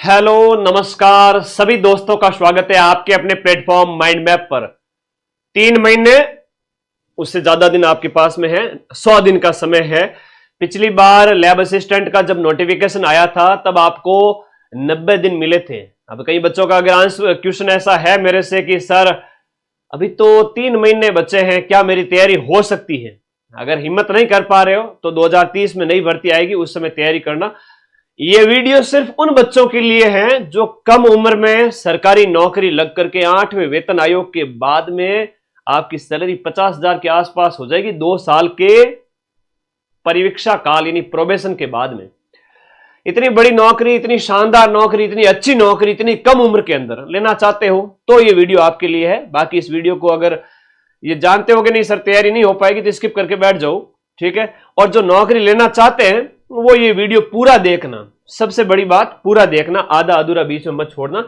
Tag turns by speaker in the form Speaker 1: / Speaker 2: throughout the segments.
Speaker 1: Hello नमस्कार सभी दोस्तों का स्वागत है आपके अपने प्लेटफॉर्म माइंड मैप पर। 3 महीने उससे ज्यादा दिन आपके पास में है, 100 दिन का समय है। पिछली बार लैब असिस्टेंट का जब नोटिफिकेशन आया था तब आपको 90 दिन मिले थे। अब कई बच्चों का अगर क्वेश्चन ऐसा है मेरे से कि सर अभी तो 3 महीने बचे हैं, क्या मेरी तैयारी हो सकती है? अगर हिम्मत नहीं कर पा रहे हो तो 2030 में नई भर्ती आएगी, उस समय तैयारी करना। ये वीडियो सिर्फ उन बच्चों के लिए है जो कम उम्र में सरकारी नौकरी लग करके 8वें वेतन आयोग के बाद में आपकी सैलरी 50,000 के आसपास हो जाएगी 2 साल के परिवीक्षा काल यानी प्रोबेशन के बाद में। इतनी बड़ी नौकरी, इतनी शानदार नौकरी, इतनी अच्छी नौकरी इतनी कम उम्र के अंदर लेना चाहते हो तो ये वीडियो आपके लिए है। बाकी इस वीडियो को अगर ये जानते हो कि नहीं सर तैयारी नहीं हो पाएगी तो स्किप करके बैठ जाओ, ठीक है। और जो नौकरी लेना चाहते हैं वो ये वीडियो पूरा देखना, सबसे बड़ी बात पूरा देखना, आधा अधूरा बीच में मत छोड़ना।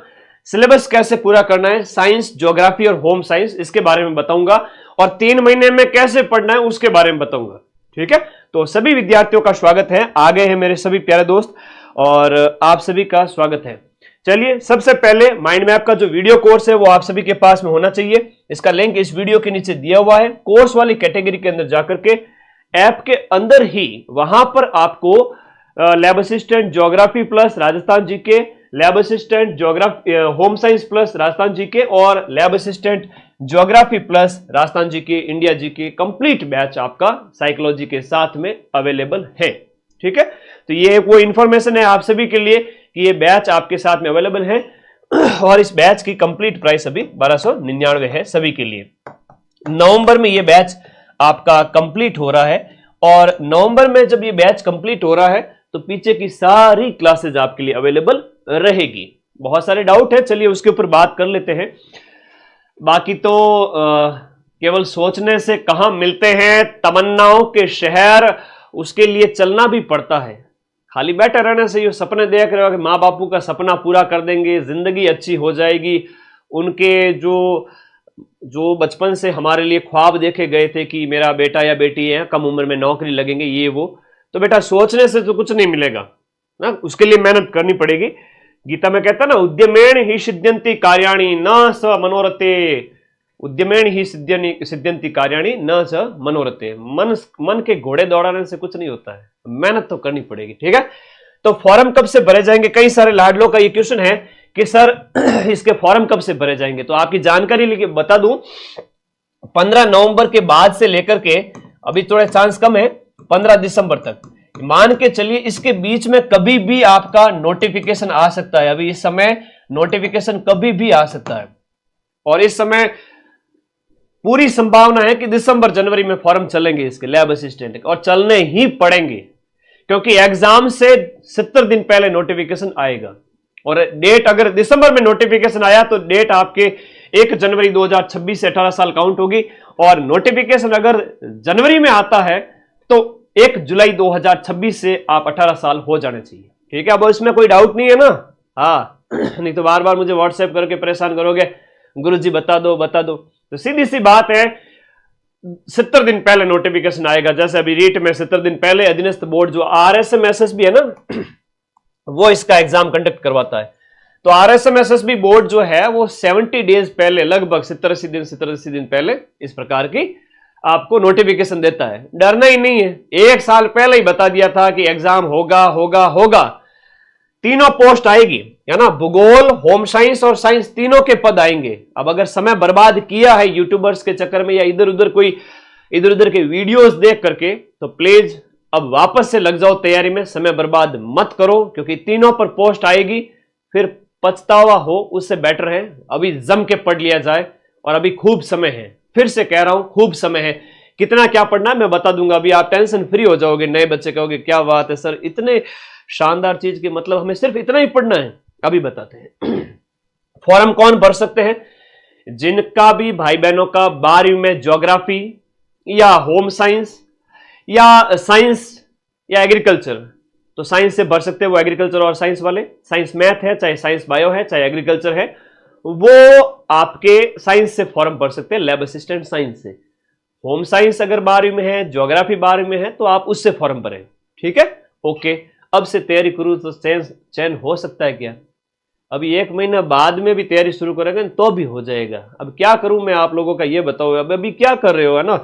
Speaker 1: सिलेबस कैसे पूरा करना है, साइंस, ज्योग्राफी और होम साइंस, इसके बारे में बताऊंगा और 3 महीने में कैसे पढ़ना है उसके बारे में बताऊंगा, ठीक है। तो सभी विद्यार्थियों का स्वागत है, आ गए हैं मेरे सभी प्यारे दोस्त और आप सभी का स्वागत है। चलिए सबसे पहले माइंड मैप का जो वीडियो कोर्स है वो आप सभी के पास में होना चाहिए। इसका लिंक इस वीडियो के नीचे दिया हुआ है। कोर्स वाली कैटेगरी के अंदर जाकर के ऐप के अंदर ही वहां पर आपको lab assistant geography plus Rajasthan GK, lab assistant geography home science plus Rajasthan GK और lab assistant geography plus Rajasthan GK India GK complete batch आपका साइकोलॉजी के साथ में अवेलेबल है, ठीक है। तो ये वो इंफॉर्मेशन है आप सभी के लिए कि ये बैच आपके साथ में अवेलेबल है और इस बैच की कंप्लीट प्राइस अभी 1299 है सभी के लिए। नवंबर में ये बैच आपका कंप्लीट हो रहा है और नवंबर में जब ये बैच कंप्लीट हो रहा है तो पीछे की सारी क्लासेज आपके लिए अवेलेबल रहेगी। बहुत सारे डाउट है, चलिए उसके ऊपर बात कर लेते हैं। बाकी तो केवल सोचने से कहां मिलते हैं तमन्नाओं के शहर, उसके लिए चलना भी पड़ता है। खाली बैठे रहने से ये सपने देख रहे हो कि माँ बापू का सपना पूरा कर देंगे, जिंदगी अच्छी हो जाएगी, उनके जो बचपन से हमारे लिए ख्वाब देखे गए थे कि मेरा बेटा या बेटी है कम उम्र में नौकरी लगेंगे, ये वो, तो बेटा सोचने से तो कुछ नहीं मिलेगा ना, उसके लिए मेहनत करनी पड़ेगी। गीता में कहता है ना, उद्यमेण ही सिद्ध्यन्ति कार्याणि न स मनोरथे, उद्यमेण ही सिद्ध्यन्ति कार्याणि न स मनोरथे। मन के घोड़े दौड़ाने से कुछ नहीं होता है, मेहनत तो करनी पड़ेगी, ठीक है। तो फॉर्म कब से भरे जाएंगे, कई सारे लाडलों का ये क्वेश्चन है कि सर इसके फॉर्म कब से भरे जाएंगे। तो आपकी जानकारी लेके बता दूं, 15 नवंबर के बाद से लेकर के अभी थोड़े चांस कम है 15 दिसंबर तक, मान के चलिए इसके बीच में कभी भी आपका नोटिफिकेशन आ सकता है। अभी इस समय नोटिफिकेशन कभी भी आ सकता है और इस समय पूरी संभावना है कि दिसंबर जनवरी में फॉर्म चलेंगे इसके लैब असिस्टेंट और चलने ही पड़ेंगे क्योंकि एग्जाम से 70 दिन पहले नोटिफिकेशन आएगा। और डेट अगर दिसंबर में नोटिफिकेशन आया तो डेट आपके 1 जनवरी 2026 से 18 साल काउंट होगी और नोटिफिकेशन अगर जनवरी में आता है तो 1 जुलाई 2026 से आप 18 साल हो जाने चाहिए, ठीक है। अब इसमें कोई डाउट नहीं है ना? हाँ नहीं तो बार बार मुझे व्हाट्सएप करके परेशान करोगे, गुरुजी बता दो बता दो। तो सीधी सी बात है, 70 दिन पहले नोटिफिकेशन आएगा। जैसे अभी रीट में 70 दिन पहले अधीनस्थ बोर्ड जो RSMSSB है ना वो इसका एग्जाम कंडक्ट करवाता है। तो RSMSSB बोर्ड जो है वो 70 डेज पहले, लगभग 70-80 दिन पहले इस प्रकार की आपको नोटिफिकेशन देता है। डरना ही नहीं है, 1 साल पहले ही बता दिया था कि एग्जाम होगा होगा होगा। तीनों पोस्ट आएगी, है ना, भूगोल, होम साइंस और साइंस, तीनों के पद आएंगे। अब अगर समय बर्बाद किया है यूट्यूबर्स के चक्कर में या इधर उधर के वीडियोस देख करके तो प्लीज अब वापस से लग जाओ तैयारी में, समय बर्बाद मत करो क्योंकि तीनों पर पोस्ट आएगी, फिर पछतावा हो उससे बेटर है अभी जम के पढ़ लिया जाए। और अभी खूब समय है, फिर से कह रहा हूं खूब समय है। कितना क्या पढ़ना है मैं बता दूंगा, अभी आप टेंशन फ्री हो जाओगे। नए बच्चे कहोगे क्या बात है सर, इतने शानदार चीज की मतलब हमें सिर्फ इतना ही पढ़ना है। अभी बताते हैं फॉर्म कौन भर सकते हैं, जिनका भी भाई बहनों का 12वीं में ज्योग्राफी या होम साइंस या साइंस या एग्रीकल्चर, तो साइंस से भर सकते हैं वो एग्रीकल्चर और साइंस वाले। साइंस मैथ है, चाहे साइंस बायो है, चाहे एग्रीकल्चर है, वो आपके साइंस से फॉर्म भर सकते हैं, लैब असिस्टेंट साइंस से। होम साइंस अगर 12वीं में है, ज्योग्राफी 12वीं में है तो आप उससे फॉर्म भरें, ठीक है। ओके, अब से तैयारी करूं तो चैन हो सकता है क्या? अभी 1 महीना बाद में भी तैयारी शुरू करेंगे तो भी हो जाएगा। अब क्या करूं मैं आप लोगों का ये बताओ, अब अभी क्या कर रहे हो, है ना,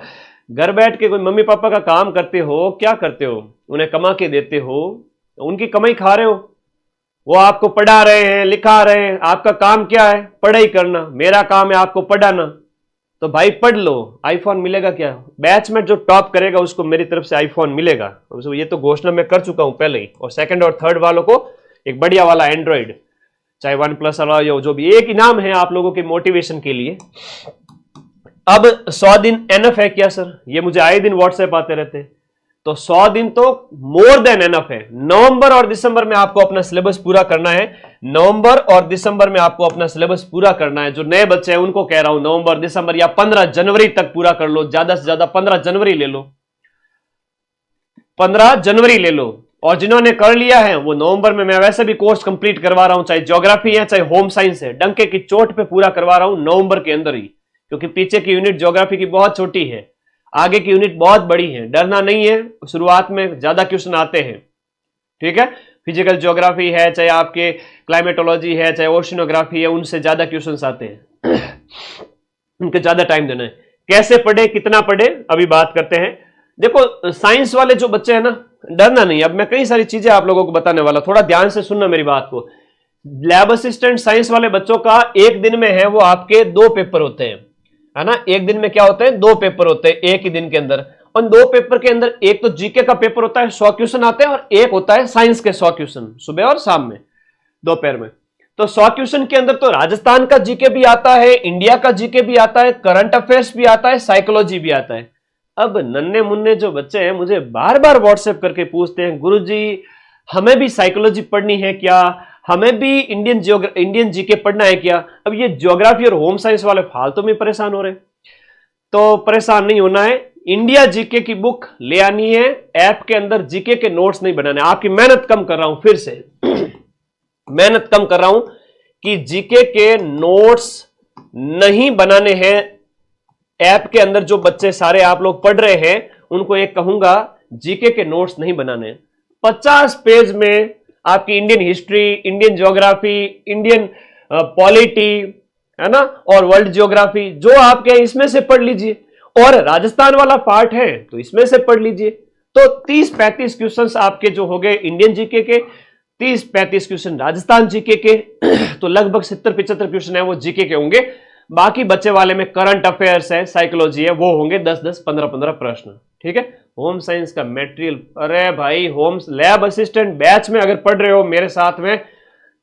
Speaker 1: घर बैठ के कोई मम्मी पापा का काम करते हो, क्या करते हो, उन्हें कमा के देते हो, उनकी कमाई खा रहे हो, वो आपको पढ़ा रहे हैं, लिखा रहे हैं, आपका काम क्या है, पढ़ाई करना, मेरा काम है आपको पढ़ाना, तो भाई पढ़ लो, आईफोन मिलेगा क्या, बैच में जो टॉप करेगा उसको मेरी तरफ से आईफोन मिलेगा, ये तो घोषणा मैं कर चुका हूं पहले ही, और सेकंड और थर्ड वालों को एक बढ़िया वाला एंड्रॉइड, चाहे OnePlus वाला या जो भी, एक इनाम है आप लोगों के मोटिवेशन के लिए। अब 100 दिन एनफ है क्या सर, ये मुझे आए दिन व्हाट्सएप आते रहते हैं, तो 100 दिन तो मोर देन एनफ है। नवंबर और दिसंबर में आपको अपना सिलेबस पूरा करना है, नवंबर और दिसंबर में आपको अपना सिलेबस पूरा करना है। जो नए बच्चे हैं उनको कह रहा हूं नवंबर दिसंबर या 15 जनवरी तक पूरा कर लो, ज्यादा से ज्यादा 15 जनवरी ले लो, 15 जनवरी ले लो। और जिन्होंने कर लिया है वो नवंबर में, मैं वैसे भी कोर्स कंप्लीट करवा रहा हूं, चाहे ज्योग्राफी है चाहे होम साइंस है, डंके की चोट पे पूरा करवा रहा हूं नवंबर के अंदर ही, क्योंकि पीछे की यूनिट ज्योग्राफी की बहुत छोटी है, आगे की यूनिट बहुत बड़ी है, डरना नहीं है, शुरुआत में ज्यादा क्वेश्चन आते हैं, ठीक है। फिजिकल ज्योग्राफी है, चाहे आपके क्लाइमेटोलॉजी है, चाहे ओशिनोग्राफी है, उनसे ज्यादा क्वेश्चन आते हैं उनके ज्यादा टाइम देना है। कैसे पढ़े, कितना पढ़े, अभी बात करते हैं। देखो साइंस वाले जो बच्चे हैं ना, डरना नहीं, अब मैं कई सारी चीजें आप लोगों को बताने वाला, थोड़ा ध्यान से सुनना मेरी बात को। लैब असिस्टेंट साइंस वाले बच्चों का एक दिन में है वो आपके 2 पेपर होते हैं, है ना, एक दिन में क्या होते हैं, 2 पेपर होते हैं एक ही दिन के अंदर। उन 2 पेपर के अंदर एक तो जीके का पेपर होता है, 100 क्वेश्चन आते हैं, और एक होता है साइंस के 100 क्वेश्चन, सुबह और शाम में, दोपहर में। तो 100 क्वेश्चन के अंदर तो राजस्थान का जीके भी आता है, इंडिया का जीके भी आता है, करंट अफेयर्स भी आता है, साइकोलॉजी भी आता है। अब नन्हे मुन्ने जो बच्चे हैं मुझे बार बार व्हाट्सएप करके पूछते हैं, गुरुजी हमें भी साइकोलॉजी पढ़नी है क्या, हमें भी इंडियन जीके पढ़ना है क्या। अब ये ज्योग्राफी और होम साइंस वाले फालतू में परेशान हो रहे हैं, तो परेशान नहीं होना है, इंडिया जीके की बुक ले आनी है, ऐप के अंदर जीके के नोट्स नहीं बनाने। आपकी मेहनत कम कर रहा हूं, फिर से मेहनत कम कर रहा हूं कि जीके के नोट्स नहीं बनाने हैं। ऐप के अंदर जो बच्चे सारे आप लोग पढ़ रहे हैं उनको एक कहूंगा, जीके के नोट्स नहीं बनाने। 50 पेज में आपकी Indian history, Indian geography, Indian polity, है ना, और वर्ल्ड ज्योग्राफी जो आपके इसमें से पढ़ लीजिए, और राजस्थान वाला पार्ट है तो इसमें से पढ़ लीजिए। तो 30-35 क्वेश्चंस आपके जो हो गए इंडियन जीके के, 30-35 क्वेश्चन राजस्थान जीके के, तो लगभग 70-75 क्वेश्चन है वो जीके के होंगे। बाकी बच्चे वाले में करंट अफेयर्स है, साइकोलॉजी है, वो होंगे 10-10, 15-15 प्रश्न, ठीक है। होम साइंस का मटेरियल, अरे भाई होम लैब असिस्टेंट बैच में अगर पढ़ रहे हो मेरे साथ में,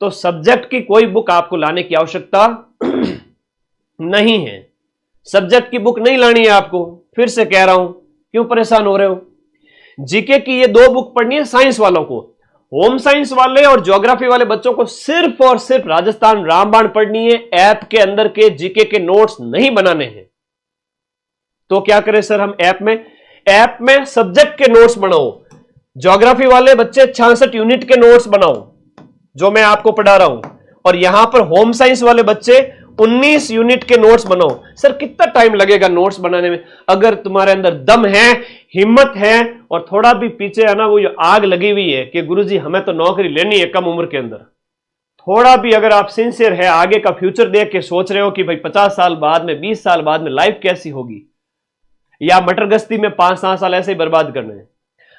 Speaker 1: तो सब्जेक्ट की कोई बुक आपको लाने की आवश्यकता नहीं है, सब्जेक्ट की बुक नहीं लानी है आपको। फिर से कह रहा हूं, क्यों परेशान हो रहे हो। जीके की ये 2 बुक पढ़नी है साइंस वालों को, होम साइंस वाले और ज्योग्राफी वाले बच्चों को सिर्फ और सिर्फ राजस्थान रामबाण पढ़नी है, ऐप के अंदर के जीके के नोट्स नहीं बनाने हैं। तो क्या करें सर हम, ऐप में सब्जेक्ट के नोट्स बनाओ। ज्योग्राफी वाले बच्चे 66 यूनिट के नोट्स बनाओ जो मैं आपको पढ़ा रहा हूं, और यहां पर होम साइंस वाले बच्चे 19 यूनिट के नोट्स बनाओ। सर कितना टाइम लगेगा नोट्स बनाने में, अगर तुम्हारे अंदर दम है, हिम्मत है, और थोड़ा भी पीछे है ना वो आग लगी हुई है कि गुरुजी हमें तो नौकरी लेनी है कम उम्र के अंदर, थोड़ा भी अगर आप सिंसियर है, आगे का फ्यूचर देख के सोच रहे हो कि भाई 50 साल बाद में, 20 साल बाद में लाइफ कैसी होगी, या मटर गश्ती में 5-7 साल ऐसे ही बर्बाद करने हैं,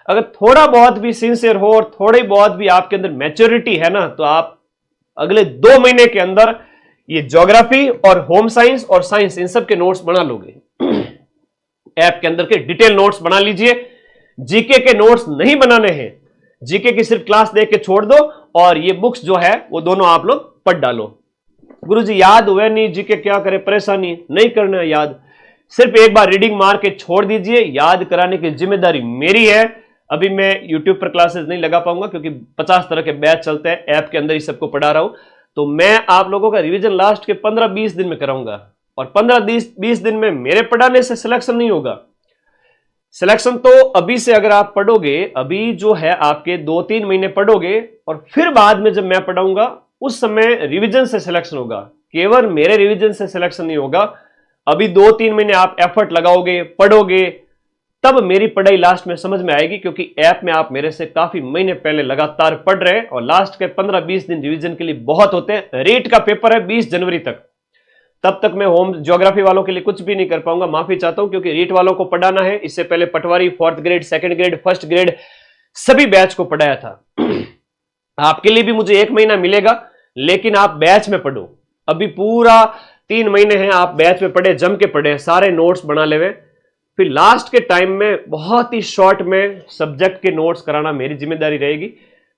Speaker 1: अगर थोड़ा बहुत भी सिंसियर हो और थोड़ी बहुत भी आपके अंदर मैच्योरिटी है ना, तो आप अगले 2 महीने के अंदर ये ज्योग्राफी और होम साइंस और साइंस इन सब के नोट्स बना लोगे। ऐप के अंदर के डिटेल नोट्स बना लीजिए, जीके के नोट्स नहीं बनाने हैं, जीके की सिर्फ क्लास देख के छोड़ दो, और ये बुक्स जो है वो दोनों आप लोग पढ़ डालो। गुरुजी याद हुए नहीं जीके, क्या करे, परेशानी नहीं करना याद, सिर्फ एक बार रीडिंग मार के छोड़ दीजिए, याद कराने की जिम्मेदारी मेरी है। अभी मैं यूट्यूब पर क्लासेस नहीं लगा पाऊंगा क्योंकि 50 तरह के बैच चलते हैं, ऐप के अंदर ही सबको पढ़ा रहा हूं, तो मैं आप लोगों का रिवीजन लास्ट के 15-20 दिन में कराऊंगा, और 15-20 दिन में मेरे पढ़ाने से सिलेक्शन नहीं होगा। सिलेक्शन तो अभी से अगर आप पढ़ोगे, अभी जो है आपके 2-3 महीने पढ़ोगे, और फिर बाद में जब मैं पढ़ाऊंगा उस समय रिवीजन से सिलेक्शन होगा, केवल मेरे रिवीजन से सिलेक्शन नहीं होगा। अभी 2-3 महीने आप एफर्ट लगाओगे, पढ़ोगे, तब मेरी पढ़ाई लास्ट में समझ में आएगी, क्योंकि ऐप में आप मेरे से काफी महीने पहले लगातार पढ़ रहे हैं और लास्ट के 15-20 दिन रिवीजन के लिए बहुत होते हैं। रीट का पेपर है 20 जनवरी तक, तब तक मैं होम ज्योग्राफी वालों के लिए कुछ भी नहीं कर पाऊंगा, माफी चाहता हूं, क्योंकि रीट वालों को पढ़ाना है। इससे पहले पटवारी 4th grade, 2nd grade, 1st grade सभी बैच को पढ़ाया था। आपके लिए भी मुझे 1 महीना मिलेगा, लेकिन आप बैच में पढ़ो। अभी पूरा 3 महीने हैं, आप बैच में पढ़े, जम के पढ़े, सारे नोट्स बना ले। फिर लास्ट के टाइम में बहुत ही शॉर्ट में सब्जेक्ट के नोट्स कराना मेरी जिम्मेदारी रहेगी,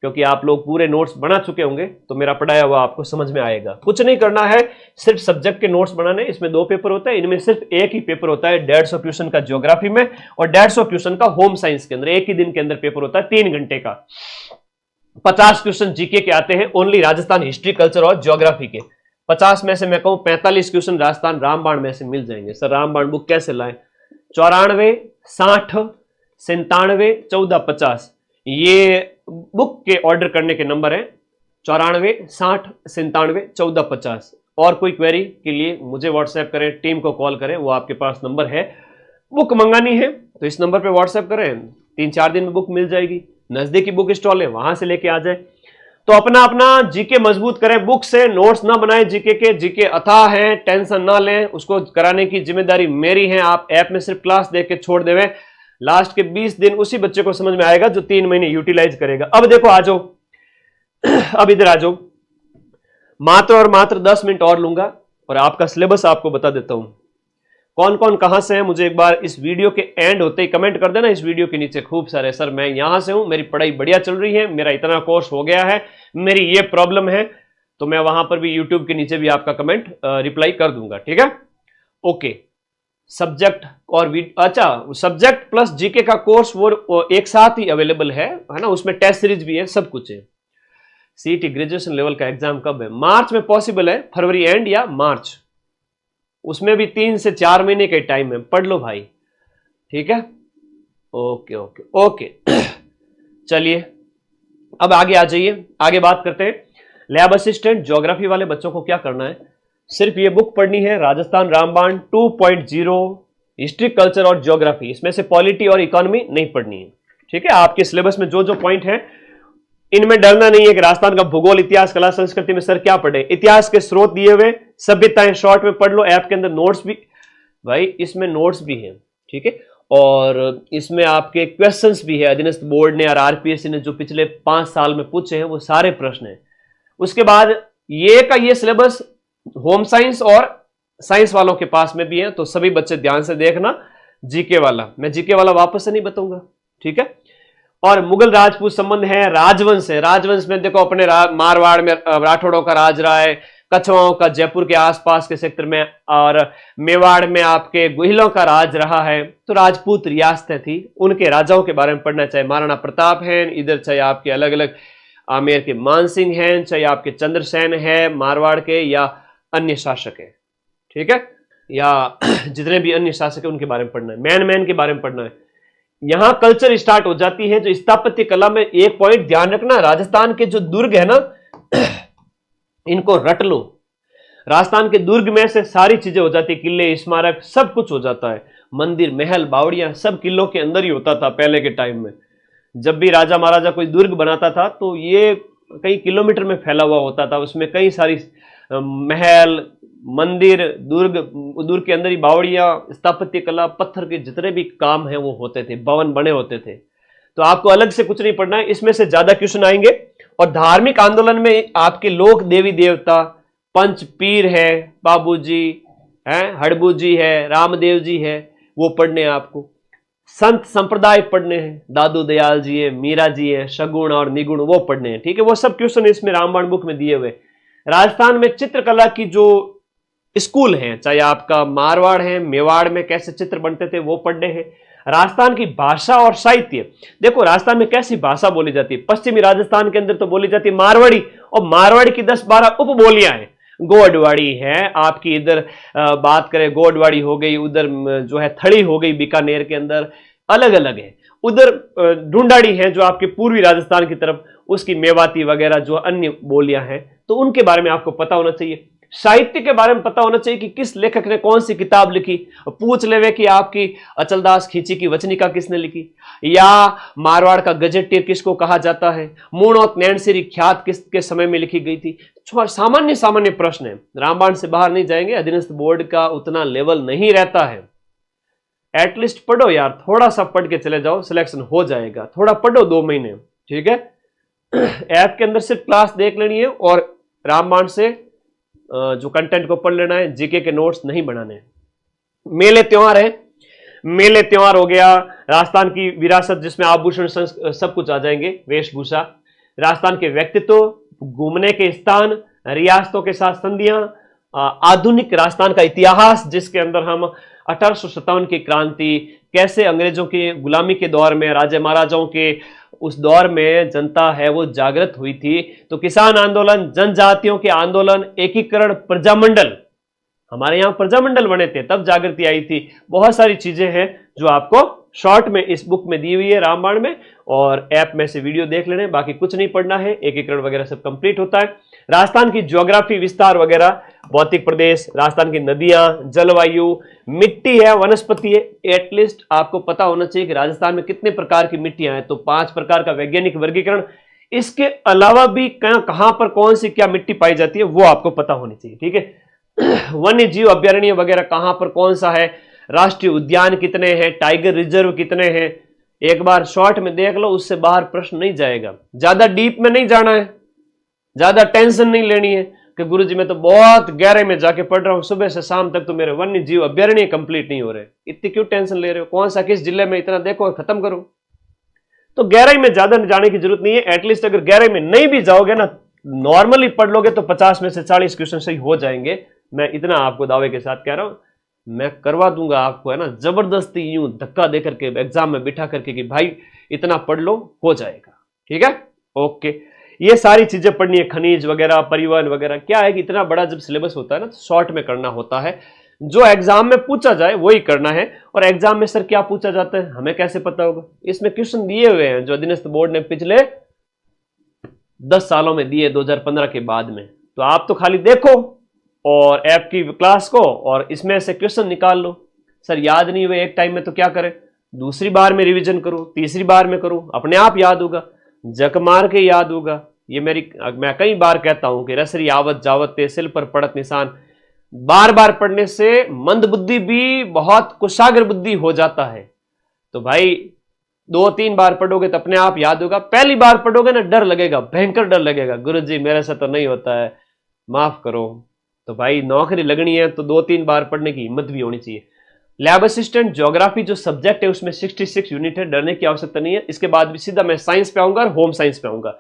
Speaker 1: क्योंकि आप लोग पूरे नोट्स बना चुके होंगे, तो मेरा पढ़ाया हुआ आपको समझ में आएगा। कुछ नहीं करना है, सिर्फ सब्जेक्ट के नोट्स बनाने। इसमें 2 पेपर होता है, इनमें सिर्फ एक ही पेपर होता है 150 क्वेश्चन का ज्योग्राफी में और 150 क्वेश्चन का होम साइंस के अंदर। एक ही दिन के अंदर पेपर होता है 3 घंटे का। 50 क्वेश्चन जीके के आते हैं ओनली राजस्थान हिस्ट्री, कल्चर और ज्योग्राफी के। 50 में से मैं कहूं 45 क्वेश्चन राजस्थान रामबाण में से मिल जाएंगे। सर रामबाण बुक कैसे लाएं? 94 60 97 14 50 ये बुक के ऑर्डर करने के नंबर है। 94 60 97 14 50। और कोई क्वेरी के लिए मुझे व्हाट्सएप करें, टीम को कॉल करें, वो आपके पास नंबर है। बुक मंगानी है तो इस नंबर पे व्हाट्सएप करें, 3-4 दिन में बुक मिल जाएगी। नजदीकी बुक स्टॉल है, वहां से लेके आ जाए। तो अपना अपना जीके मजबूत करें, बुक से नोट्स ना बनाएं जीके के। जीके अथाह हैं, टेंशन ना लें, उसको कराने की जिम्मेदारी मेरी है। आप ऐप में सिर्फ क्लास देख के छोड़ देवें, लास्ट के 20 दिन उसी बच्चे को समझ में आएगा जो 3 महीने यूटिलाइज करेगा। अब देखो आ जाओ, अब इधर आ जाओ। मात्र और मात्र 10 मिनट और लूंगा और आपका सिलेबस आपको बता देता हूं। कौन कौन कहां से है मुझे एक बार इस वीडियो के एंड होते ही कमेंट कर देना। इस वीडियो के नीचे खूब सारे, सर मैं यहां से हूं, मेरी पढ़ाई बढ़िया चल रही है, मेरा इतना कोर्स हो गया है, मेरी ये प्रॉब्लम है, तो मैं वहां पर भी यूट्यूब के नीचे भी आपका कमेंट रिप्लाई कर दूंगा। ठीक है, ओके। सब्जेक्ट और अच्छा, सब्जेक्ट प्लस जीके का कोर्स वो एक साथ ही अवेलेबल है ना, उसमें टेस्ट सीरीज भी है, सब कुछ है। सीईटी ग्रेजुएशन लेवल का एग्जाम कब है? मार्च में पॉसिबल है, फरवरी एंड या मार्च, उसमें भी 3 से 4 महीने के टाइम में। पढ़ लो भाई, ठीक है, ओके ओके ओके। चलिए अब आगे आ जाइए, आगे बात करते हैं। लैब असिस्टेंट ज्योग्राफी वाले बच्चों को क्या करना है? सिर्फ ये बुक पढ़नी है, राजस्थान रामबाण 2.0 हिस्ट्री, कल्चर और ज्योग्राफी। इसमें से पॉलिटी और इकोनॉमी नहीं पढ़नी है। ठीक है, आपके सिलेबस में जो जो पॉइंट है इनमें डरना नहीं है कि राजस्थान का भूगोल, इतिहास, कला, संस्कृति में सर क्या पढ़े। इतिहास के स्रोत दिए हुए, सभ्यताएं शॉर्ट में पढ़ लो। ऐप के अंदर नोट्स भी, भाई इसमें नोट्स भी हैं, ठीक है, और इसमें आपके क्वेश्चंस भी है। अधीनस्थ बोर्ड ने और आरपीएससी ने जो पिछले 5 साल में पूछे हैं वो सारे प्रश्न हैं। उसके बाद ये का ये सिलेबस होम साइंस और साइंस वालों के पास में भी है, तो सभी बच्चे ध्यान से देखना। जीके वाला मैं जीके वाला वापस से नहीं बताऊंगा, ठीक है। और मुगल राजपूत संबंध है, राजवंश है। राजवंश में देखो अपने मारवाड़ में राठौड़ों का राज रहा है, कछवाओं का जयपुर के आसपास के क्षेत्र में, और मेवाड़ में आपके गुहिलों का राज रहा है। तो राजपूत रियासतें थी, उनके राजाओं के बारे में पढ़ना, चाहे महाराणा प्रताप है इधर, चाहे आपके अलग अलग आमेर के मानसिंह हैं, चाहे आपके चंद्रसेन है मारवाड़ के, या अन्य शासक है, ठीक है, या जितने भी अन्य शासक है उनके बारे में पढ़ना है। मैन के बारे में पढ़ना है। यहां कल्चर स्टार्ट हो जाती है, जो स्थापत्य कला में एक पॉइंट ध्यान रखना, राजस्थान के जो दुर्ग है ना, इनको रट लो। राजस्थान के दुर्ग में से सारी चीजें हो जाती, किले, स्मारक, सब कुछ हो जाता है। मंदिर, महल, बावड़ियां सब किलों के अंदर ही होता था पहले के टाइम में। जब भी राजा महाराजा कोई दुर्ग बनाता था तो ये कई किलोमीटर में फैला हुआ होता था, उसमें कई सारी महल, मंदिर, दुर्ग के अंदर ही बावड़ियां, स्थापत्य कला, पत्थर के जितने भी काम हैं वो होते थे, भवन बने होते थे। तो आपको अलग से कुछ नहीं पढ़ना है, इसमें से ज्यादा क्वेश्चन आएंगे। और धार्मिक आंदोलन में आपके लोक देवी देवता, पंच पीर है, बाबूजी है, हड़बू जी है, रामदेव जी है, वो पढ़ने हैं आपको। संत संप्रदाय पढ़ने हैं, दादू दयाल जी है, मीरा जी है, शगुण और निगुण वो पढ़ने हैं, ठीक है। वो सब क्वेश्चन इसमें रामबाण बुक में दिए हुए। राजस्थान में चित्रकला की जो स्कूल हैं, चाहे आपका मारवाड़ है, मेवाड़ में कैसे चित्र बनते थे वो पढ़ने हैं। राजस्थान की भाषा और साहित्य, देखो राजस्थान में कैसी भाषा बोली जाती है। पश्चिमी राजस्थान के अंदर तो बोली जाती है मारवाड़ी, और मारवाड़ी की 10-12 उपबोलियां हैं। गोडवाड़ी है आपकी, इधर बात करें गोडवाड़ी हो गई, उधर जो है थड़ी हो गई बीकानेर के अंदर, अलग अलग है। उधर ढूंढाड़ी है जो आपके पूर्वी राजस्थान की तरफ, उसकी मेवाती वगैरह जो अन्य बोलियां हैं, तो उनके बारे में आपको पता होना चाहिए। साहित्य के बारे में पता होना चाहिए कि किस लेखक ने कौन सी किताब लिखी। पूछ लेवे कि आपकी अचलदास खींची की वचनिका किसने लिखी, या मारवाड़ का गजेटियर किसको कहा जाता है, मूणोत नैनसिरी ख्यात किसके समय में लिखी गई थी। सामान्य सामान्य प्रश्न है, रामबाण से बाहर नहीं जाएंगे। अधीनस्थ बोर्ड का उतना लेवल नहीं रहता है। एटलीस्ट पढ़ो यार, थोड़ा सा पढ़ के चले जाओ, सिलेक्शन हो जाएगा। थोड़ा पढ़ो 2 महीने, ठीक है। ऐप के अंदर सिर्फ क्लास देख लेनी है और रामबाण से जो कंटेंट को पढ़ लेना है, जीके के नोट्स नहीं बनाने। मेले त्योहार है, मेले त्योहार हो गया, राजस्थान की विरासत जिसमें आभूषण सब कुछ आ जाएंगे, वेशभूषा, राजस्थान के व्यक्तित्व, घूमने के स्थान, रियासतों के साथ संधियां, आधुनिक राजस्थान का इतिहास जिसके अंदर हम 1857 की क्रांति, कैसे अंग्रेजों की गुलामी के दौर में राजे महाराजाओं के उस दौर में जनता है वो जागृत हुई थी, तो किसान आंदोलन, जनजातियों के आंदोलन, एकीकरण, प्रजामंडल, हमारे यहां प्रजामंडल बने थे तब जागृति आई थी। बहुत सारी चीजें हैं जो आपको शॉर्ट में इस बुक में दी हुई है रामबाण में, और ऐप में से वीडियो देख लेने, बाकी कुछ नहीं पढ़ना है। एकीकरण वगैरह सब कंप्लीट होता है। राजस्थान की ज्योग्राफी, विस्तार वगैरह, भौतिक प्रदेश, राजस्थान की नदियां, जलवायु, मिट्टी है, वनस्पति है, एटलीस्ट आपको पता होना चाहिए कि राजस्थान में कितने प्रकार की मिट्टियां हैं, तो 5 प्रकार का वैज्ञानिक वर्गीकरण। इसके अलावा भी कहां पर कौन सी क्या मिट्टी पाई जाती है वो आपको पता होनी चाहिए, ठीक है। वन्य जीव अभ्यारण्य वगैरह कहां पर कौन सा है, राष्ट्रीय उद्यान कितने हैं, टाइगर रिजर्व कितने हैं, एक बार शॉर्ट में देख लो, उससे बाहर प्रश्न नहीं जाएगा। ज्यादा डीप में नहीं जाना है, ज्यादा टेंशन नहीं लेनी है कि गुरुजी मैं तो बहुत गहरे में जाके पढ़ रहा हूं, सुबह से शाम तक तो मेरे वन्य जीव अभ्यारण्य कंप्लीट नहीं हो रहे, इतनी क्यों टेंशन ले रहे हो, कौन सा किस जिले में, इतना देखो और खत्म करो। तो गहराई में ज्यादा जाने की जरूरत नहीं है। एटलीस्ट अगर गहराई में नहीं भी जाओगे ना, नॉर्मली पढ़ लोगे तो 50 में से 40 क्वेश्चन सही हो जाएंगे। मैं इतना आपको दावे के साथ कह रहा हूं, मैं करवा दूंगा आपको, है ना, जबरदस्ती यूं धक्का दे करके एग्जाम में बिठा करके कि भाई इतना पढ़ लो, हो जाएगा, ठीक है। ओके, ये सारी चीजें पढ़नी है, खनिज वगैरह, परिवहन वगैरह। क्या है कि इतना बड़ा जब सिलेबस होता है ना, तो शॉर्ट में करना होता है, जो एग्जाम में पूछा जाए वही करना है। और एग्जाम में सर क्या पूछा जाता है हमें कैसे पता होगा, इसमें क्वेश्चन दिए हुए हैं जो अधीनस्थ बोर्ड ने पिछले 10 सालों में दिए, 2015 के बाद में। तो आप तो खाली देखो और ऐप की क्लास को, और इसमें से क्वेश्चन निकाल लो। सर याद नहीं हुए एक टाइम में तो क्या करें, दूसरी बार में रिवीजन करो, तीसरी बार में करो, अपने आप याद होगा, जक मार के याद होगा। ये मैं कई बार कहता हूं कि रसरी आवत जावत ते सिल पर पड़त निशान। बार बार पढ़ने से मंद बुद्धि भी बहुत कुशाग्र बुद्धि हो जाता है। तो भाई 2-3 बार पढ़ोगे तो अपने आप याद होगा। पहली बार पढ़ोगे ना, डर लगेगा, भयंकर डर लगेगा, गुरुजी मेरे से तो नहीं होता है, माफ करो। तो भाई नौकरी लगनी है तो 2-3 बार पढ़ने की हिम्मत भी होनी चाहिए। लैब असिस्टेंट ज्योग्राफी जो सब्जेक्ट है उसमें 66 यूनिट है, डरने की आवश्यकता नहीं है। इसके बाद भी सीधा मैं साइंस पे आऊंगा और होम साइंस पे आऊंगा।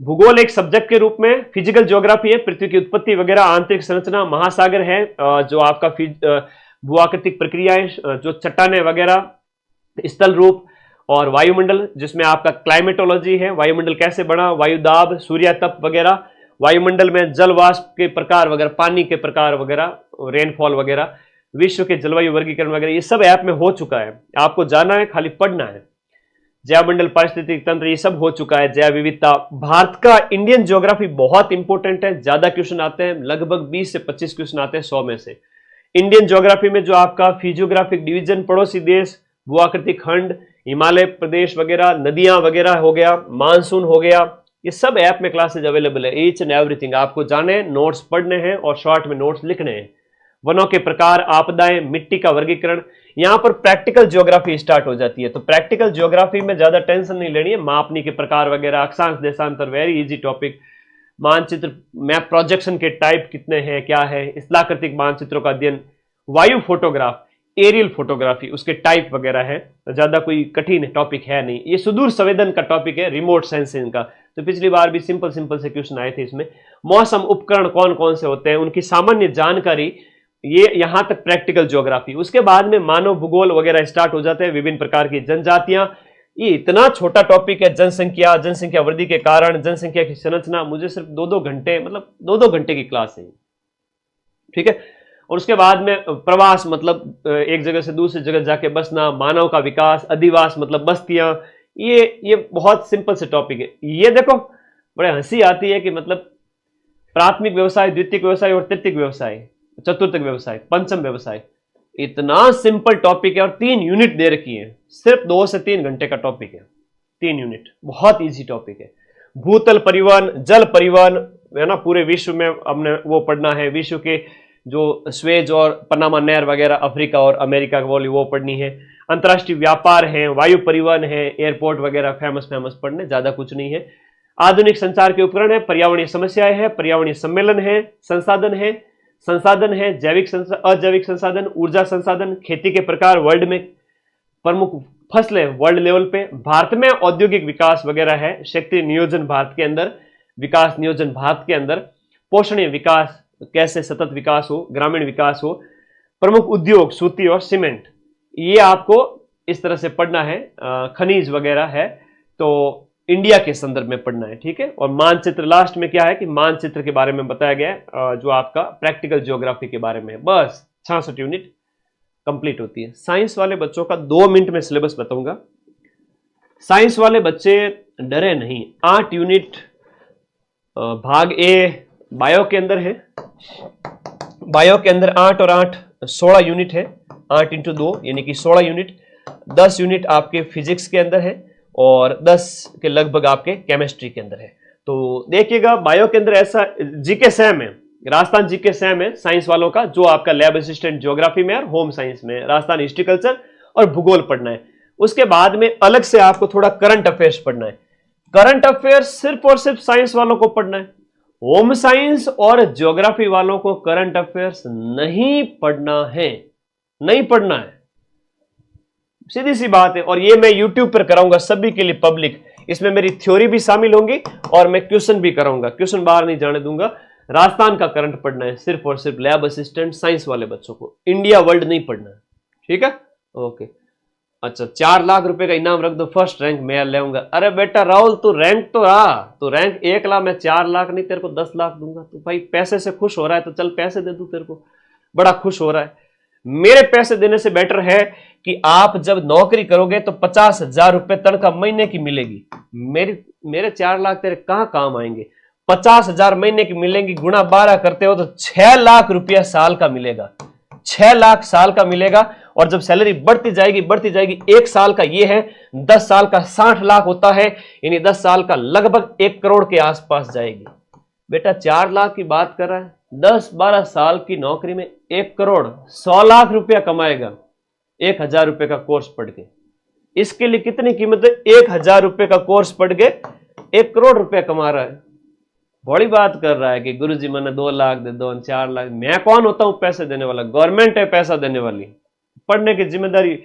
Speaker 1: भूगोल एक सब्जेक्ट के रूप में, फिजिकल ज्योग्राफी है, पृथ्वी की उत्पत्ति वगैरह, आंतरिक संरचना, महासागर है, जो आपका भूआकृतिक प्रक्रियाएं, जो चट्टाने वगैरह, स्थल रूप, और वायुमंडल जिसमें आपका क्लाइमेटोलॉजी है, वायुमंडल कैसे बना, वायुदाब, सूर्यातप वगैरह, वायुमंडल में जल वाष्प के प्रकार वगैरह, पानी के प्रकार वगैरह, रेनफॉल वगैरह, विश्व के जलवायु वर्गीकरण वगैरह, ये सब ऐप में हो चुका है। आपको जाना है, खाली पढ़ना है। जैवमंडल, पारिस्थितिक तंत्र, ये सब हो चुका है। जैव विविधता, भारत का इंडियन ज्योग्राफी बहुत इंपॉर्टेंट है, ज्यादा क्वेश्चन आते हैं, लगभग 20 से 25 क्वेश्चन आते हैं 100 में से। इंडियन ज्योग्राफी में जो आपका फिजियोग्राफिक डिवीजन, पड़ोसी देश, भूआकृतिक खंड, हिमालय प्रदेश वगैरह, नदियां वगैरह हो गया, मानसून हो गया, ये सब ऐप में क्लासेज अवेलेबल है। ईच एंड एवरीथिंग आपको जाने, नोट्स पढ़ने हैं और शॉर्ट में नोट्स लिखने हैं। वनों के प्रकार, आपदाएं, मिट्टी का वर्गीकरण, यहां पर प्रैक्टिकल ज्योग्राफी स्टार्ट हो जाती है। तो प्रैक्टिकल ज्योग्राफी में ज्यादा टेंशन नहीं लेनी है, मापनी के प्रकार वगैरह, अक्षांश देशांतर, वेरी इजी टॉपिक। मानचित्र, मैप प्रोजेक्शन के टाइप कितने हैं, क्या है, स्थलाकृतिक मानचित्रों का अध्ययन, वायु फोटोग्राफ, एरियल फोटोग्राफी, उसके टाइप वगैरह है। तो ज्यादा कोई कठिन टॉपिक है नहीं, ये सुदूर संवेदन का टॉपिक है, रिमोट सेंसिंग का। तो पिछली बार भी सिंपल से क्वेश्चन आए थे इसमें। मौसम उपकरण कौन कौन से होते हैं, उनकी सामान्य जानकारी, ये यहां तक प्रैक्टिकल ज्योग्राफी। उसके बाद में मानव भूगोल वगैरह स्टार्ट हो जाते हैं, विभिन्न प्रकार की जनजातियां, ये इतना छोटा टॉपिक है। जनसंख्या, जनसंख्या वृद्धि के कारण, जनसंख्या की संरचना, मुझे सिर्फ 2-2 घंटे, मतलब 2-2 घंटे की क्लास है, ठीक है। और उसके बाद में प्रवास, मतलब एक जगह से दूसरी जगह जाके बसना, मानव का विकास, अधिवास मतलब बस्तियां, ये बहुत सिंपल से टॉपिक है। ये देखो बड़े हंसी आती है कि मतलब प्राथमिक व्यवसाय, द्वितीयक व्यवसाय और तृतीयक व्यवसाय, चतुर्थक व्यवसाय, पंचम व्यवसाय। इतना सिंपल टॉपिक है और 3 यूनिट दे रखी है, सिर्फ 2 से 3 घंटे का टॉपिक है, 3 यूनिट, बहुत इजी टॉपिक है। भूतल परिवहन, जल परिवहन, है ना, पूरे विश्व में हमने वो पढ़ना है, विश्व के जो स्वेज और पनामा नहर वगैरह, अफ्रीका और अमेरिका वाली वो पढ़नी है। अंतर्राष्ट्रीय व्यापार है, वायु परिवहन है, एयरपोर्ट वगैरह फेमस पढ़ने, ज्यादा कुछ नहीं है। आधुनिक संचार के उपकरण है, पर्यावरणीय समस्याएं है, पर्यावरणीय सम्मेलन है, संसाधन है, जैविक अजैविक संसाधन, ऊर्जा संसाधन, खेती के प्रकार, वर्ल्ड में प्रमुख फसलें वर्ल्ड लेवल पे, भारत में औद्योगिक विकास वगैरह है, क्षेत्रीय नियोजन भारत के अंदर, विकास नियोजन भारत के अंदर, पोषणीय विकास, कैसे सतत विकास हो, ग्रामीण विकास हो, प्रमुख उद्योग सूती और सीमेंट, ये आपको इस तरह से पढ़ना है। खनिज वगैरह है तो इंडिया के संदर्भ में पढ़ना है, ठीक है। और मानचित्र लास्ट में क्या है कि मानचित्र के बारे में बताया गया है, जो आपका प्रैक्टिकल ज्योग्राफी के बारे में। बस 66 यूनिट कंप्लीट होती है। साइंस वाले बच्चों का 2 मिनट में सिलेबस बताऊंगा। साइंस वाले बच्चे डरे नहीं, 8 यूनिट भाग ए बायो के अंदर है, बायो के अंदर 8 और 8 16 यूनिट है, 8 इंटू 2 यानी कि 16 यूनिट। 10 यूनिट आपके फिजिक्स के अंदर है और 10 के लगभग आपके केमिस्ट्री के अंदर है। तो देखिएगा बायो के अंदर ऐसा जीके सैम है, राजस्थान जीके सैम है साइंस वालों का, जो आपका लैब असिस्टेंट ज्योग्राफी में और होम साइंस में राजस्थान हिस्ट्री कल्चर और भूगोल पढ़ना है। उसके बाद में अलग से आपको थोड़ा करंट अफेयर्स पढ़ना है। करंट अफेयर्स सिर्फ और सिर्फ साइंस वालों को पढ़ना है। होम साइंस और ज्योग्राफी वालों को करंट अफेयर्स नहीं पढ़ना है, नहीं पढ़ना है, सीधी सी बात है। और ये मैं YouTube पर कराऊंगा सभी के लिए पब्लिक, इसमें मेरी थ्योरी भी शामिल होंगी और मैं क्वेश्चन भी कराऊंगा, क्वेश्चन बाहर नहीं जाने दूंगा। राजस्थान का करंट पढ़ना है सिर्फ और सिर्फ लैब असिस्टेंट साइंस वाले बच्चों को, इंडिया वर्ल्ड नहीं पढ़ना है, ठीक है, ओके। अच्छा 4 लाख रुपए का इनाम रख दो, फर्स्ट रैंक मैं ले आऊंगा। अरे बेटा राहुल तू रैंक तो रहा, तू रैंक 1 लाख, मैं 4 लाख नहीं तेरे को 10 लाख दूंगा। तो भाई पैसे से खुश हो रहा है तो चल पैसे दे दूं तेरे को, बड़ा खुश हो रहा है। मेरे पैसे देने से बेटर है कि आप जब नौकरी करोगे तो 50,000 रुपए तनख्वाह महीने की मिलेगी। मेरे 4 लाख तेरे कहां काम आएंगे? 50,000 महीने की मिलेंगी, गुणा 12 करते हो तो 6 लाख रुपया साल का मिलेगा, 6 लाख साल का मिलेगा। और जब सैलरी बढ़ती जाएगी, 1 साल का ये है, 10 साल का 60 लाख होता है, यानी 10 साल का लगभग 1 करोड़ के आसपास जाएगी। बेटा 4 लाख की बात कर रहा है, 10-12 साल की नौकरी में 1 करोड़ 100 लाख रुपया कमाएगा 1,000 रुपए का कोर्स पढ़ के। इसके लिए कितनी कीमत है? 1,000 रुपए का कोर्स पढ़ के 1 करोड़ रुपया कमा रहा है। बड़ी बात कर रहा है कि गुरुजी मैंने 2 लाख दे दो, 4 लाख। मैं कौन होता हूं पैसे देने वाला? गवर्नमेंट है पैसा देने वाली। पढ़ने की जिम्मेदारी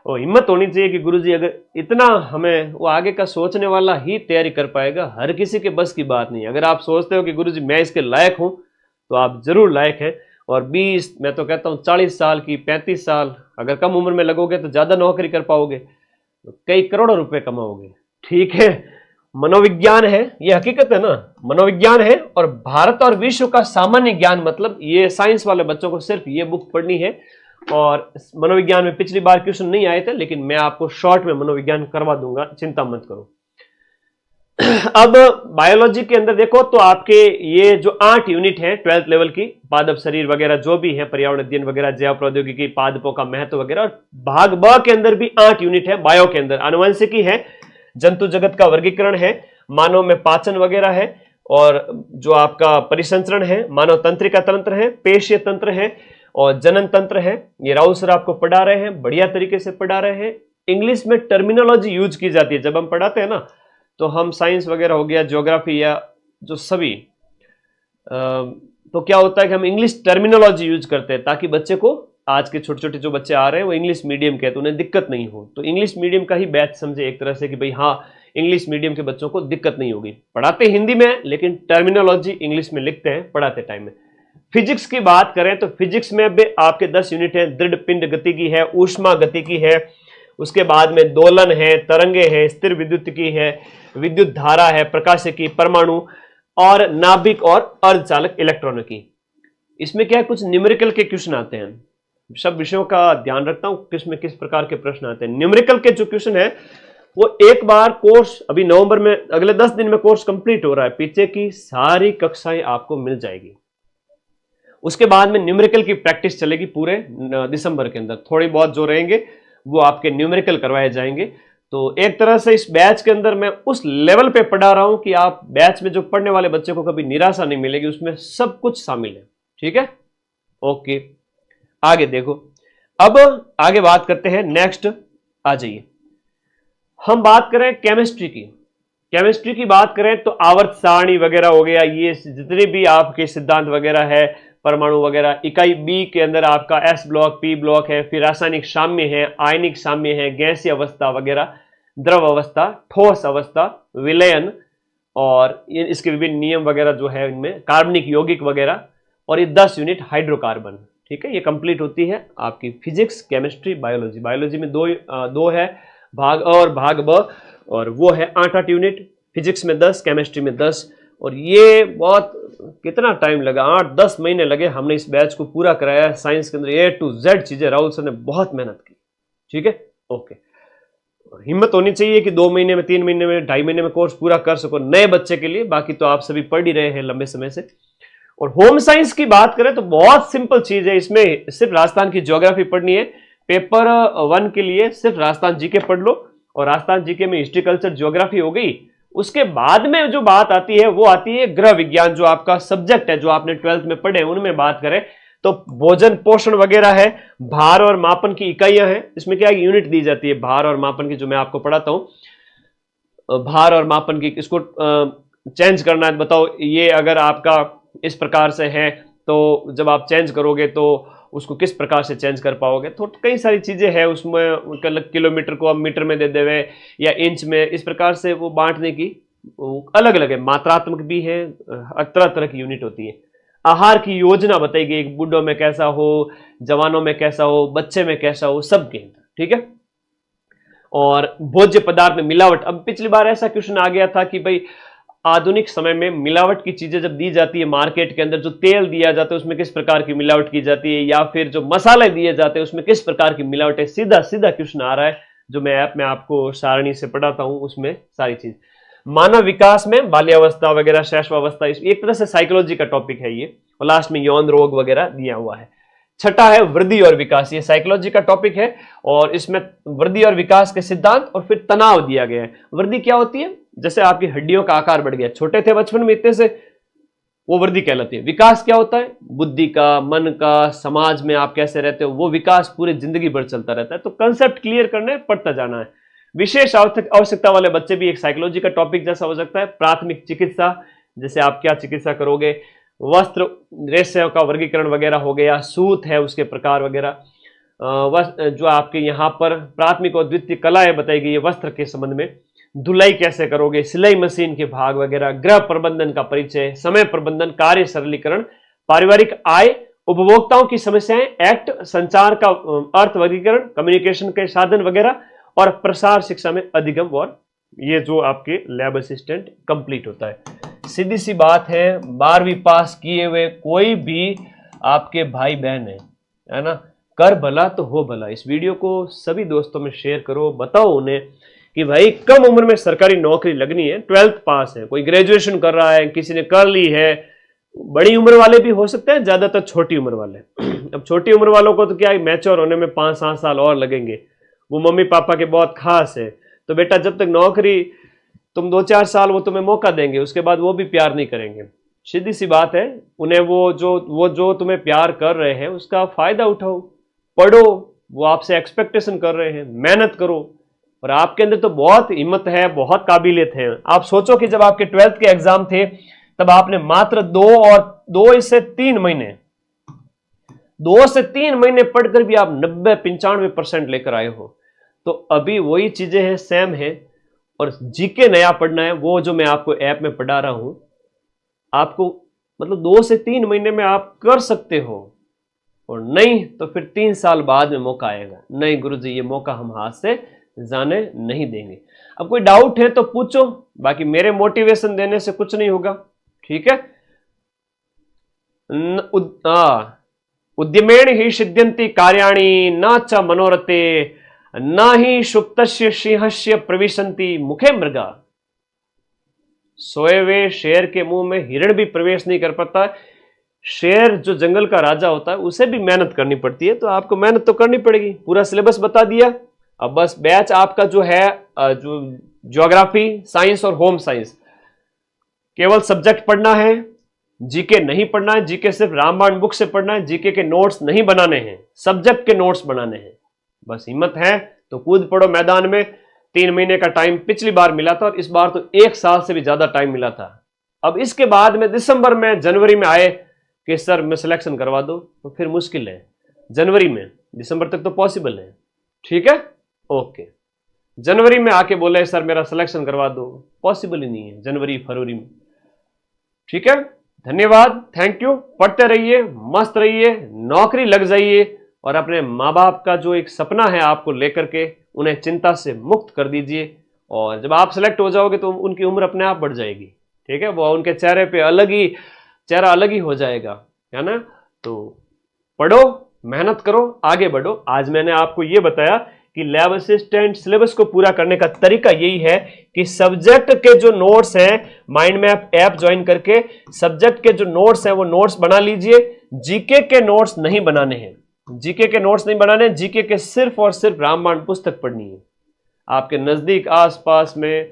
Speaker 1: और हिम्मत होनी चाहिए कि गुरुजी अगर इतना हमें, वो आगे का सोचने वाला ही तैयारी कर पाएगा, हर किसी के बस की बात नहीं। अगर आप सोचते हो कि गुरुजी मैं इसके लायक हूं तो आप जरूर लायक हैं। और 20, मैं तो कहता हूं 40 साल की, 35 साल अगर कम उम्र में लगोगे तो ज्यादा नौकरी कर पाओगे, तो कई करोड़ों रुपए कमाओगे, ठीक है। मनोविज्ञान है, ये हकीकत है ना, मनोविज्ञान है। और भारत और विश्व का सामान्य ज्ञान, मतलब ये साइंस वाले बच्चों को सिर्फ ये बुक पढ़नी है। और मनोविज्ञान में पिछली बार क्वेश्चन नहीं आए थे, लेकिन मैं आपको शॉर्ट में मनोविज्ञान करवा दूंगा, चिंता मत करो। अब बायोलॉजी के अंदर देखो तो आपके ये जो 8 यूनिट है 12th लेवल की, पादप शरीर वगैरह जो भी है, पर्यावरण अध्ययन वगैरह, जैव प्रौद्योगिकी, पादपों का महत्व वगैरह। और भाग ब के अंदर भी 8 यूनिट है बायो के अंदर। आनुवंशिकी है, जंतु जगत का वर्गीकरण है, मानव में पाचन वगैरह है, और जो आपका परिसंचरण है, मानव तंत्रिका तंत्र है, पेशीय तंत्र है और जनन तंत्र है। ये राहुल सर आपको पढ़ा रहे हैं, बढ़िया तरीके से पढ़ा रहे हैं। इंग्लिश में टर्मिनोलॉजी यूज की जाती है जब हम पढ़ाते हैं ना, तो हम साइंस वगैरह हो गया, ज्योग्राफी या जो सभी, तो क्या होता है कि हम इंग्लिश टर्मिनोलॉजी यूज करते हैं ताकि बच्चे को, आज के छोटे छोटे जो बच्चे आ रहे हैं वो इंग्लिश मीडियम के, तो उन्हें दिक्कत नहीं हो। तो इंग्लिश मीडियम का ही बैच समझे एक तरह से कि भाई हाँ, इंग्लिश मीडियम के बच्चों को दिक्कत नहीं होगी। पढ़ाते हिंदी में लेकिन टर्मिनोलॉजी इंग्लिश में लिखते हैं पढ़ाते टाइम में। फिजिक्स की बात करें तो फिजिक्स में भी आपके 10 यूनिट है। दृढ़ पिंड गति की है, ऊष्मा गति की है, उसके बाद में दोलन है, तरंगे है, स्थिर विद्युत की है, विद्युत धारा है, प्रकाशिकी, परमाणु और नाभिक और अर्धचालक इलेक्ट्रॉनों की। इसमें क्या है, कुछ न्यूमेरिकल के क्वेश्चन आते हैं। सब विषयों का ध्यान रखता हूं किसमें किस प्रकार के प्रश्न आते हैं। न्यूमेरिकल के जो क्वेश्चन है वो एक बार कोर्स अभी नवंबर में अगले 10 दिन में कोर्स कंप्लीट हो रहा है, पीछे की सारी कक्षाएं आपको मिल जाएगी। उसके बाद में न्यूमेरिकल की प्रैक्टिस चलेगी पूरे दिसंबर के अंदर, थोड़ी बहुत जो रहेंगे वो आपके न्यूमेरिकल करवाए जाएंगे। तो एक तरह से इस बैच के अंदर मैं उस लेवल पे पढ़ा रहा हूं कि आप बैच में जो पढ़ने वाले बच्चे को कभी निराशा नहीं मिलेगी, उसमें सब कुछ शामिल है। ठीक है, ओके, आगे देखो। अब आगे बात करते हैं, नेक्स्ट आ जाइए। हम बात करें केमिस्ट्री की। केमिस्ट्री की बात करें तो आवर्त सारणी वगैरह हो गया, ये जितने भी आपके सिद्धांत वगैरह है, परमाणु वगैरह। इकाई बी के अंदर आपका एस ब्लॉक, पी ब्लॉक है, फिर रासायनिक साम्य है, आयनिक साम्य है, गैसीय अवस्था वगैरह, द्रव अवस्था, ठोस अवस्था, विलयन, और इसके विभिन्न नियम वगैरह जो है इनमें, कार्बनिक यौगिक वगैरह, और ये 10 यूनिट हाइड्रोकार्बन। ठीक है, ये कंप्लीट होती है आपकी फिजिक्स, केमिस्ट्री, बायोलॉजी। बायोलॉजी में दो है, भाग अ और भाग ब, और वो है 8-8 यूनिट। फिजिक्स में 10, केमिस्ट्री में 10। और ये बहुत कितना टाइम लगा, 8-10 महीने लगे हमने इस बैच को पूरा कराया है। साइंस के अंदर A to Z चीजें राहुल सर ने बहुत मेहनत की। ठीक है, ओके। हिम्मत होनी चाहिए कि 2 महीने में, 3 महीने में, 2.5 महीने में कोर्स पूरा कर सको नए बच्चे के लिए। बाकी तो आप सभी पढ़ ही रहे हैं लंबे समय से। और होम साइंस की बात करें तो बहुत सिंपल चीज है, इसमें सिर्फ राजस्थान की ज्योग्राफी पढ़नी है। पेपर 1 के लिए सिर्फ राजस्थान जीके पढ़ लो, और राजस्थान जीके में हिस्ट्री, कल्चर, ज्योग्राफी हो गई। उसके बाद में जो बात आती है वो आती है ग्रह विज्ञान, जो आपका सब्जेक्ट है, जो आपने 12th में पढ़े, उनमें बात करें तो भोजन पोषण वगैरह है, भार और मापन की इकाइयां हैं। इसमें क्या यूनिट दी जाती है भार और मापन की, जो मैं आपको पढ़ाता हूं। भार और मापन की, इसको चेंज करना है, बताओ ये अगर आपका इस प्रकार से है तो जब आप चेंज करोगे तो उसको किस प्रकार से चेंज कर पाओगे। तो कई सारी चीजें हैं उसमें, किलोमीटर को आप मीटर में दे देवे या इंच में, इस प्रकार से वो बांटने की अलग अलग है। मात्रात्मक भी है, तरह तरह की यूनिट होती है। आहार की योजना बताई गई, एक बूढ़ों में कैसा हो, जवानों में कैसा हो, बच्चे में कैसा हो, सबके अंदर। ठीक है, और भोज्य पदार्थ में मिलावट। अब पिछली बार ऐसा क्वेश्चन आ गया था कि भाई आधुनिक समय में मिलावट की चीजें जब दी जाती है मार्केट के अंदर, जो तेल दिया जाता है उसमें किस प्रकार की मिलावट की जाती है, या फिर जो मसाले दिए जाते हैं उसमें किस प्रकार की मिलावट है। सीधा सीधा क्वेश्चन आ रहा है, जो मैं ऐप में आपको सारणी से पढ़ाता हूं, उसमें सारी चीज। मानव विकास में बाल्यावस्था वगैरह, शैशवावस्था, एक तरह से साइकोलॉजी का टॉपिक है ये। और लास्ट में यौन रोग वगैरह दिया हुआ है। छठा है वृद्धि और विकास, ये साइकोलॉजी का टॉपिक है, और इसमें वृद्धि और विकास के सिद्धांत और फिर तनाव दिया गया है। वृद्धि क्या होती है, जैसे आपकी हड्डियों का आकार बढ़ गया, छोटे थे बचपन में इतने से, वो वृद्धि कहलाती है। विकास क्या होता है, बुद्धि का, मन का, समाज में आप कैसे रहते हो, वो विकास पूरी जिंदगी भर चलता रहता है। तो कंसेप्ट क्लियर करने, पढ़ता जाना है। विशेष आवश्यकता वाले बच्चे भी एक साइकोलॉजी का टॉपिक जैसा हो सकता है। प्राथमिक चिकित्सा, जैसे आप क्या चिकित्सा करोगे। वस्त्र रेशे का वर्गीकरण वगैरह हो गया, सूत है उसके प्रकार वगैरह। जो आपके यहाँ पर प्राथमिक और द्वितीय कलाएं बताई गई है वस्त्र के संबंध में। धुलाई कैसे करोगे, सिलाई मशीन के भाग वगैरह, गृह प्रबंधन का परिचय, समय प्रबंधन, कार्य सरलीकरण, पारिवारिक आय, उपभोक्ताओं की समस्याएं, एक्ट, संचार का अर्थ वर्गीकरण, कम्युनिकेशन के साधन वगैरह, और प्रसार शिक्षा में अधिगम, और ये जो आपके लैब असिस्टेंट कंप्लीट होता है। सीधी सी बात है, 12वीं पास किए हुए कोई भी आपके भाई बहन है ना, कर भला तो हो भला। इस वीडियो को सभी दोस्तों में शेयर करो, बताओ उन्हें कि भाई कम उम्र में सरकारी नौकरी लगनी है। 12th पास है, कोई ग्रेजुएशन कर रहा है, किसी ने कर ली है, बड़ी उम्र वाले भी हो सकते हैं, ज्यादातर छोटी उम्र वाले। अब छोटी उम्र वालों को तो क्या मैच्योर होने में 5-7 साल और लगेंगे, वो मम्मी पापा के बहुत खास है। तो बेटा जब तक नौकरी, तुम 2-4 साल वो तुम्हें मौका देंगे, उसके बाद वो भी प्यार नहीं करेंगे। सीधी सी बात है, उन्हें वो जो तुम्हें प्यार कर रहे हैं उसका फायदा उठाओ, पढ़ो, वो आपसे एक्सपेक्टेशन कर रहे हैं, मेहनत करो। और आपके अंदर तो बहुत हिम्मत है, बहुत काबिलियत है। आप सोचो कि जब आपके 12th के एग्जाम थे तब आपने मात्र 2 से 3 महीने पढ़कर भी आप 90-95% लेकर आए हो। तो अभी वही चीजें हैं, सेम है। और जीके नया पढ़ना है, वो जो मैं आपको ऐप में पढ़ा रहा हूं, आपको मतलब 2 से 3 महीने में आप कर सकते हो, और नहीं तो फिर 3 साल बाद में मौका आएगा। नहीं गुरुजी, ये मौका हम हाथ से जाने नहीं देंगे। अब कोई डाउट है तो पूछो, बाकी मेरे मोटिवेशन देने से कुछ नहीं होगा। ठीक है, उद्यमेण ही सिद्ध्यन्ति कार्याणि न च मनोरथे न ही सुप्तस्य सिंहस्य प्रविशन्ति मुखे मृगा। सोए हुए शेर के मुंह में हिरण भी प्रवेश नहीं कर पाता। शेर जो जंगल का राजा होता है उसे भी मेहनत करनी पड़ती है, तो आपको मेहनत तो करनी पड़ेगी। पूरा सिलेबस बता दिया। अब बस बैच आपका जो है जो ज्योग्राफी, साइंस और होम साइंस, केवल सब्जेक्ट पढ़ना है, जीके नहीं पढ़ना है। जीके सिर्फ रामबाण बुक से पढ़ना है, जीके के नोट्स नहीं बनाने हैं, सब्जेक्ट के नोट्स बनाने हैं। बस हिम्मत है तो कूद पड़ो मैदान में। 3 महीने का टाइम पिछली बार मिला था और इस बार तो 1 साल से भी ज्यादा टाइम मिला था। अब इसके बाद में दिसंबर में, जनवरी में आए कि सर मैं सिलेक्शन करवा दो, तो फिर मुश्किल है। जनवरी में, दिसंबर तक तो पॉसिबल है, ठीक है, ओके। जनवरी में आके बोले सर मेरा सिलेक्शन करवा दो, पॉसिबल ही नहीं है जनवरी फरवरी में, ठीक है। धन्यवाद, थैंक यू। पढ़ते रहिए, मस्त रहिए, नौकरी लग जाइए और अपने माँ बाप का जो एक सपना है आपको लेकर के उन्हें चिंता से मुक्त कर दीजिए। और जब आप सिलेक्ट हो जाओगे तो उनकी उम्र अपने आप बढ़ जाएगी, ठीक है। वो उनके चेहरे पे चेहरा अलग ही हो जाएगा, है ना। तो पढ़ो, मेहनत करो, आगे बढ़ो। आज मैंने आपको ये बताया कि लैब असिस्टेंट सिलेबस को पूरा करने का तरीका यही है कि सब्जेक्ट के जो नोट्स हैं, माइंड मैप ऐप ज्वाइन करके सब्जेक्ट के जो नोट्स हैं वो नोट्स बना लीजिए। जीके के नोट्स नहीं बनाने हैं, जीके के नोट्स नहीं बनाने, जीके के सिर्फ और सिर्फ रामबाण पुस्तक पढ़नी है। आपके नजदीक आसपास में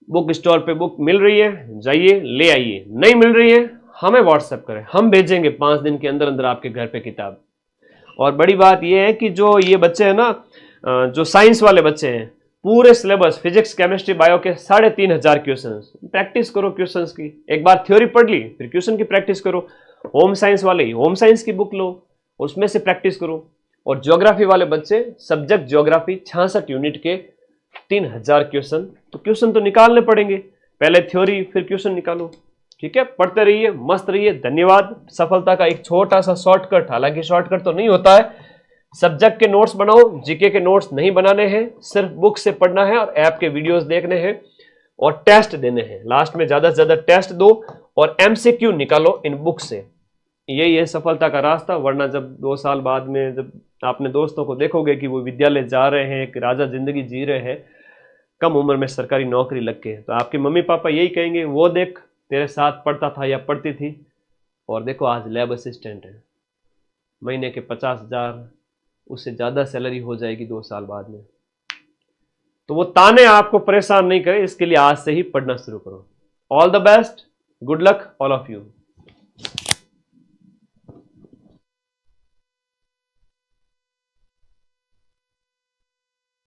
Speaker 1: बुक स्टोर पे बुक मिल रही है, जाइए ले आइए। नहीं मिल रही है हमें व्हाट्सएप करें, हम भेजेंगे 5 दिन के अंदर अंदर आपके घर पे किताब। और बड़ी बात यह है कि जो ये बच्चे हैं ना, जो साइंस वाले बच्चे हैं, पूरे सिलेबस फिजिक्स, केमिस्ट्री, बायो के 3500 क्वेश्चंस, प्रैक्टिस करो क्वेश्चंस की। एक बार थ्योरी पढ़ ली, फिर क्वेश्चन की प्रैक्टिस करो। होम साइंस वाले होम साइंस की बुक लो, उसमें से प्रैक्टिस करो। और ज्योग्राफी वाले बच्चे सब्जेक्ट ज्योग्राफी 66 यूनिट के 3000 क्वेश्चन, तो क्वेश्चन तो निकालने पड़ेंगे, पहले थ्योरी फिर क्वेश्चन निकालो, ठीक है। पढ़ते रहिए, मस्त रहिए। धन्यवाद। सफलता का एक छोटा सा शॉर्टकट, हालांकि शॉर्टकट तो नहीं होता है, सब्जेक्ट के नोट्स बनाओ, जीके के नोट्स नहीं बनाने हैं, सिर्फ बुक से पढ़ना है और ऐप के वीडियोस देखने हैं और टेस्ट देने हैं। लास्ट में ज्यादा से ज्यादा टेस्ट दो और एमसीक्यू निकालो इन बुक से। यही है सफलता का रास्ता। वरना जब 2 साल बाद में जब आपने दोस्तों को देखोगे कि वो विद्यालय जा रहे हैं, एक राजा जिंदगी जी रहे हैं, कम उम्र में सरकारी नौकरी लग के, तो आपके मम्मी पापा यही कहेंगे, वो देख तेरे साथ पढ़ता था या पढ़ती थी और देखो आज लैब असिस्टेंट है, महीने के 50,000, उससे ज़्यादा सैलरी हो जाएगी 2 साल बाद में। तो वो ताने आपको परेशान नहीं करे, इसके लिए आज से ही पढ़ना शुरू करो। All the best, good luck all of you.